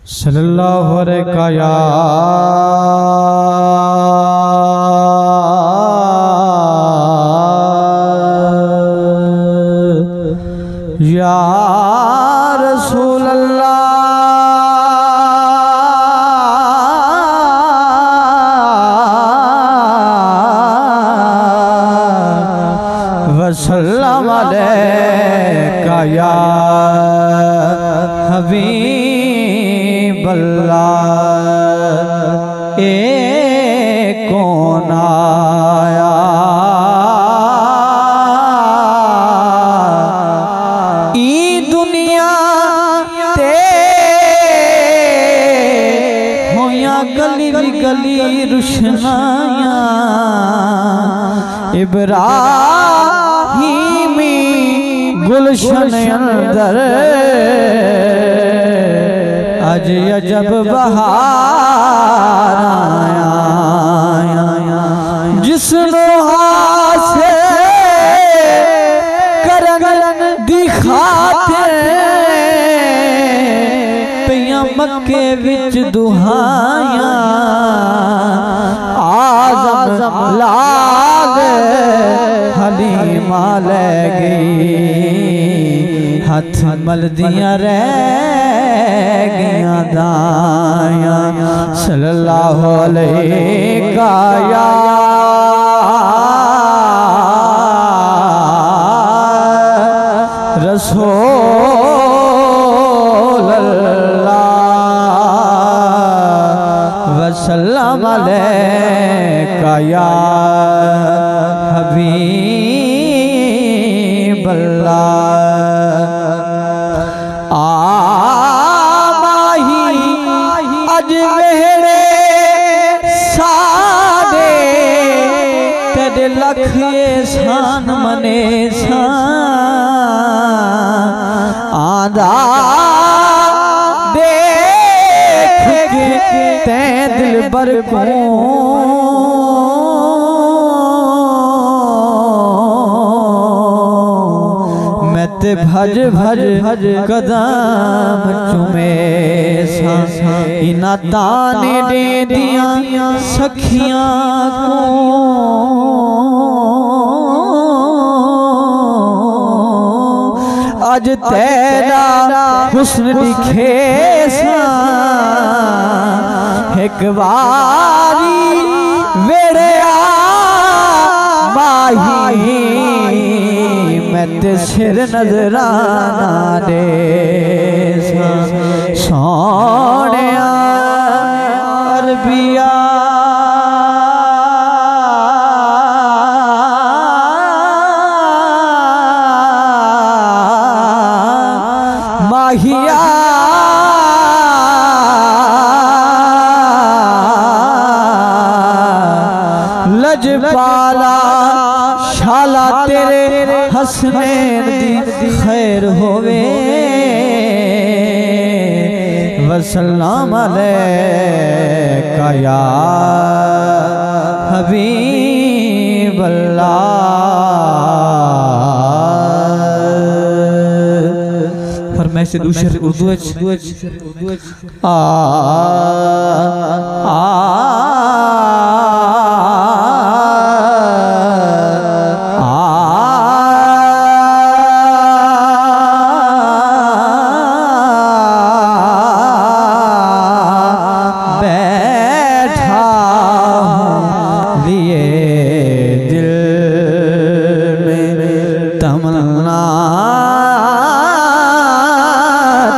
सल्लल्लाहु अलैहि या रसूल अल्लाह वसल्लम अलैका या हबीब अल्लाह। ए कौन आया ई दुनिया ते होया गली गली रुशनाया इब्राहिमी गुलशन अंदर अज अजब बहार आया। जिसनो हासे करन दिखाते पिया मक्के विच दुहाया आज़म लाग हलीमा ले गई हथ मलदियां रह गया दाया। सल्लल्लाहु अलैहि या रसूल अल्लाह वसल्लम अलैका या हबीब अल्लाह। माही अज मेरे सादे तेरे लख एहसान मने आंदा देख के ते दिल बर को मैं ते भज भज भज कदम चुमे इना ताने दे दिया सखियां को अज तेरा हुस्न दिखे एक बारी वेड़े माही मैं ते सिर नजराना दे सोने अरबिया माहिया लजपाला शाला तेरे हसनैन दी खैर होवे वसल्लम अलैका या हबीब अल्लाह। फरमाइश से दूसरे उर्दू आ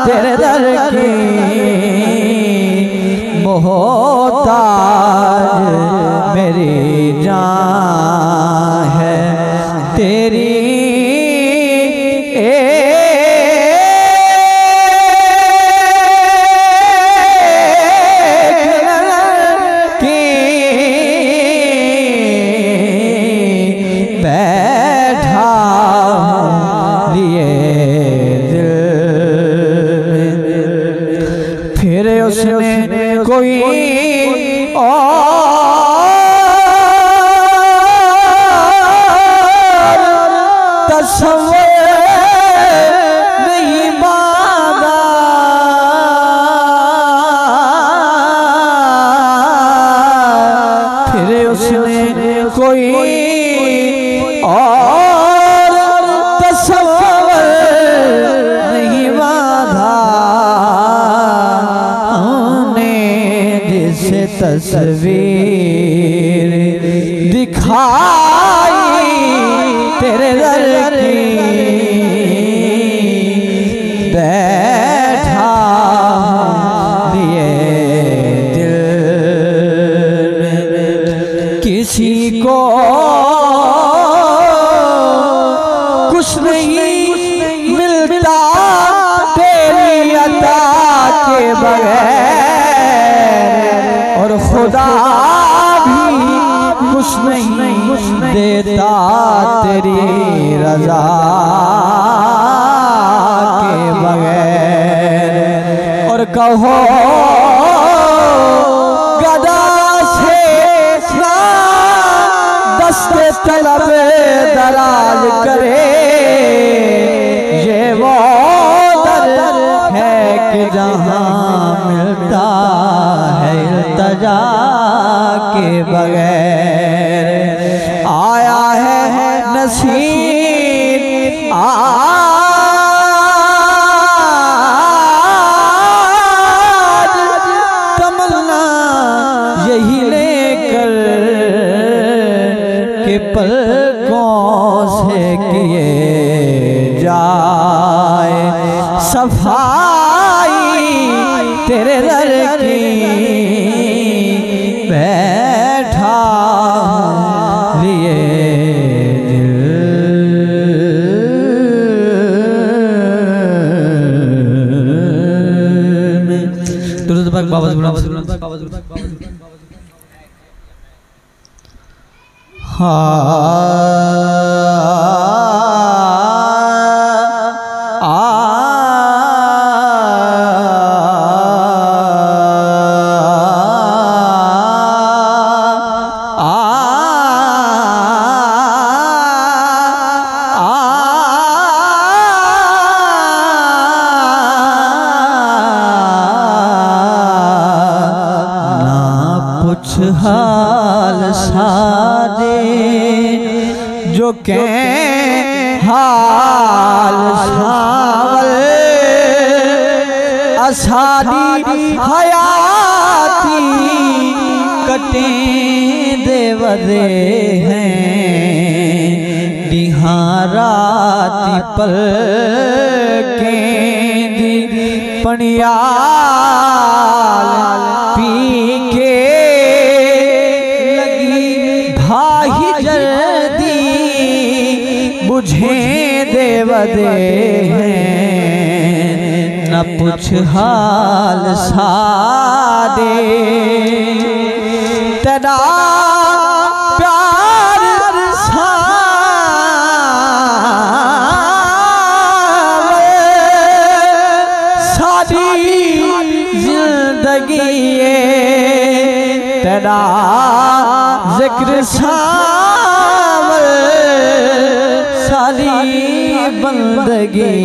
तेरे दर की मोहताज मेरी जान है तेरी बैठा लिए फिर उसने कोई और तस्वीर नहीं मांगा से तस्वीर दिखाई तेरे दर की, बैठा लिए दिल में। किसी को कुछ नहीं मिलता तेरी अता के बगैर, और खुदा भी कुछ नहीं देता तेरी रजा के बगैर। और कहो गदा से ना दस्ते तलब दराज करे, ये वो दर है कि जहाँ मिलता है इल्तिजा के बगैर। आया है नसीब आज तमन्ना यही लेकर के पलकों से किए जाए सफाई तेरे दर की, बैठा लिए दिल में। दुरूद पाक बाबा हाल सादे जो के हाल सावल असादी हयाती कटे देवदे हैं, बिहाराती पल के पनियाल पी के बुझे देवदे हैं, न पूछ हाल सादे तेरा प्यार सादी जिंदगी तेरा जिक्र साली बंदगी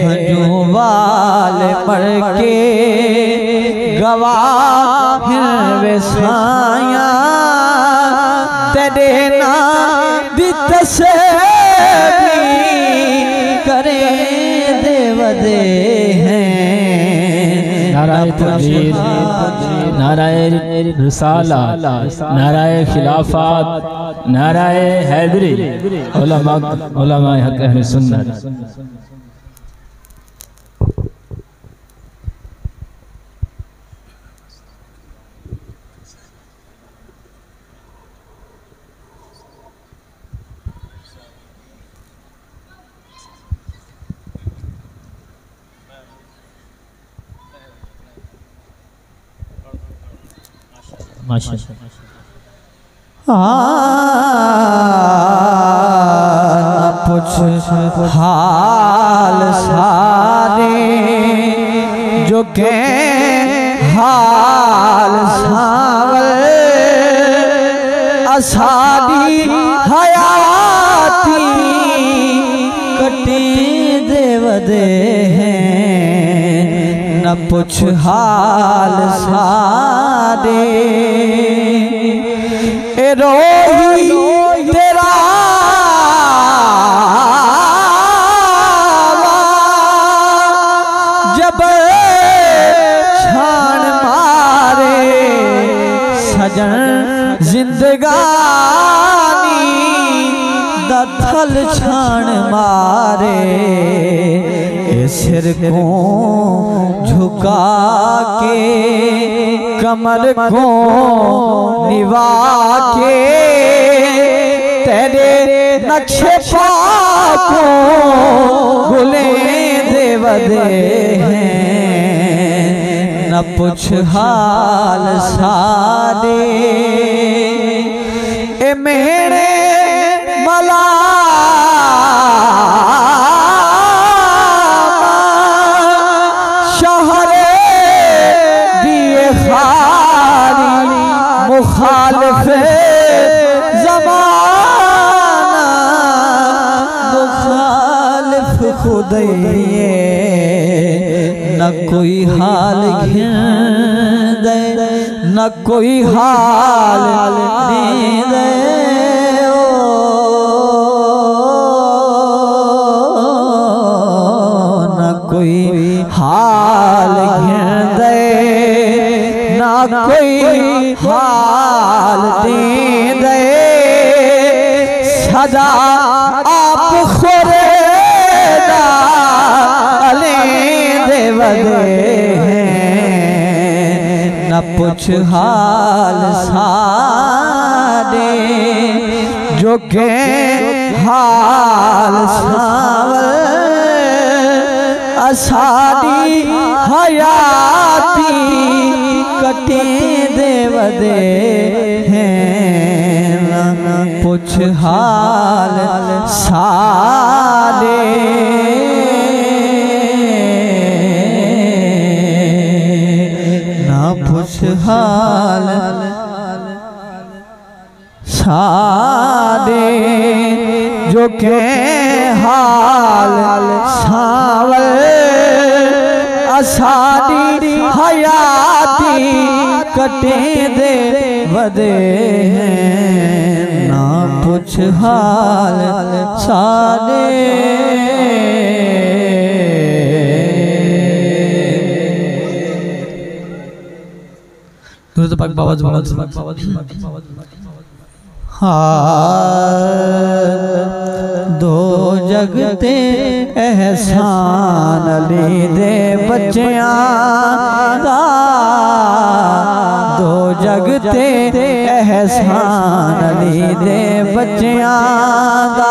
हजू वाले मर के गवाह वे साया तेरे ना दितसे करे देवदे हैं। नाराए तकबीर, नाराए रिसाला, नाराए खिलाफत, नाराए हैदरी, उलमा हक अहले सुन्नत। पूछ हाल सारे जो के हाल सावल असादी हयाती कटे देवदे हैं, न पूछ हाल सारे रोही तेरा जब छान जिंदगानी दथल छान मारे सिर को झुका के कमर को निभा के तेरे नक्शे को गुले देवदे हैं न पूछ हाल सादे ए मेरे मला मुखालिफ ज़माना मुखालिफ खुदैये न कोई हाल घिन दे न कोई हाल दे दे न कोई हाल घिन दे ना कोई हाल दे दे सदा आप खुरेदा अले देवदे हैं न पूछ हाल सादे जो के हाल सावल असादी हयाती कटे देवदे हैं पूछ हाल सादे ना पूछ हाल सादे जो के हाल सावल असादी हयाती कटे दे वदे हैं ना पूछ हाल सादे दुरूद पाक बाबा दो जगते एहसान अली दे बच्चियां दा दो जगते एहसान अली दे बच्चियां दा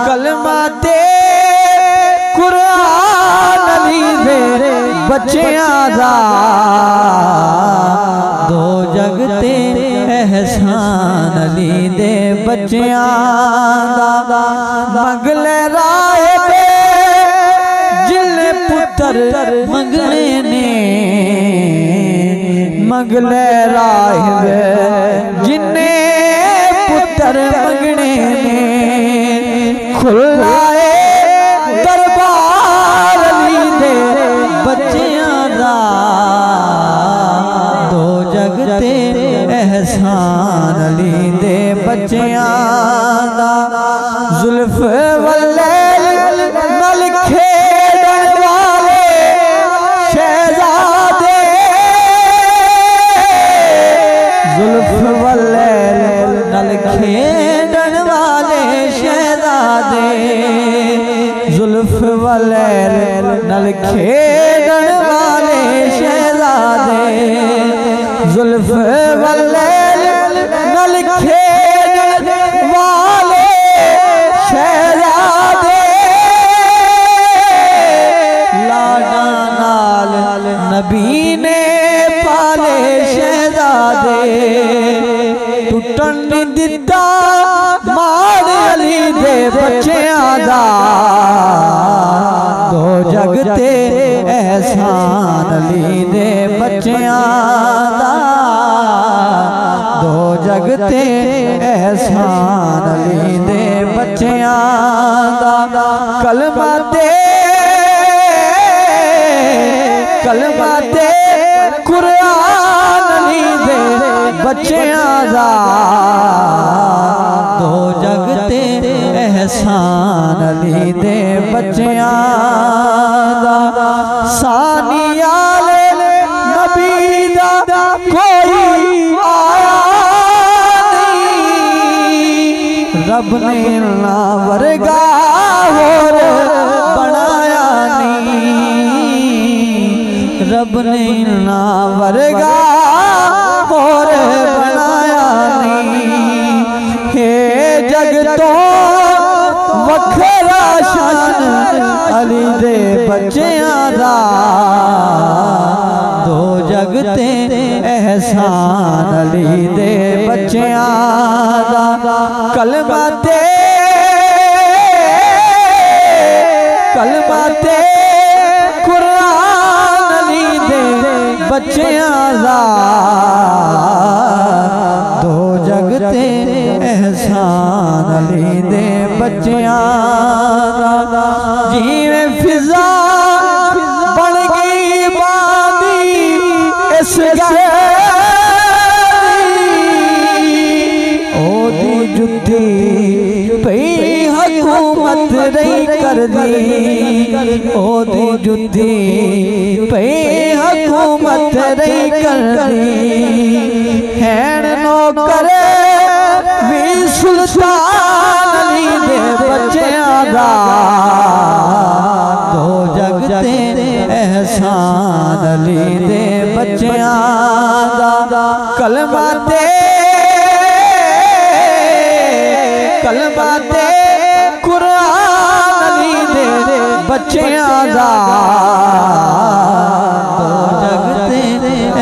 कलमा ते कुरान अली दे बच्चियां दा दो जगते एहसान अली दे बच्चियां दा मंगले राहे पे जिले पुत्र मंगले ने मंगले राहे जिन्ने पुत्र मंगने ने खुलाए दरबार अली दे बच्चियां दा दो जगते एहसान अली दे बच्चियां दा जुल्फ वल्लैल नल खेड़न वाले शहजादे जुल्फ वल्लैल नल खेड़न वाले शहजादे जुल्फ वल्लैल नल खेड़न वाले शहजादे जुल्फ वल्लैल नल खेड़न वाले शहजादे लाडा नाल नबी ने पाले शहजादे टुटन नहीं दिता माड़ अली दे बच्चियां दा दो जगते एहसान अली दे बच्चियां दा दो जगते एहसान अली दे बच्चियां दा कलमा ते कुरान अली दे बच्चियां दा दो जगते एहसान अली दे बच्चियां दा सानियाले नबी दा कोई आया रब ने ना वर्गा होर बनाया नहीं, रब ने ना वर्गा होर बनाया नहीं। हे जग तो वखरा शान अली दे बच्चियां दा, दो जगते एहसान अली दे बच्चियां दा। कलमा ते कुरान अली दे बच्चियां दा, दो जगते एहसान अली दे बच्चियां दा। जिवें फिजा बन गई बादी इस ओदी जुत्ती पई हुकूमत रही कर दी, ओदी जुत्ती पई हुकूमत रही कर दी। हैन नौकर भी सुल्तान अली दे बच्चियां दा, दो जगते एहसान अली दे बच्चियां दा। कलमा ते कुरान अली दे बच्चियां दा, दो जगते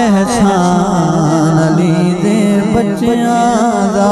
एहसान अली दे बच्चियां दा।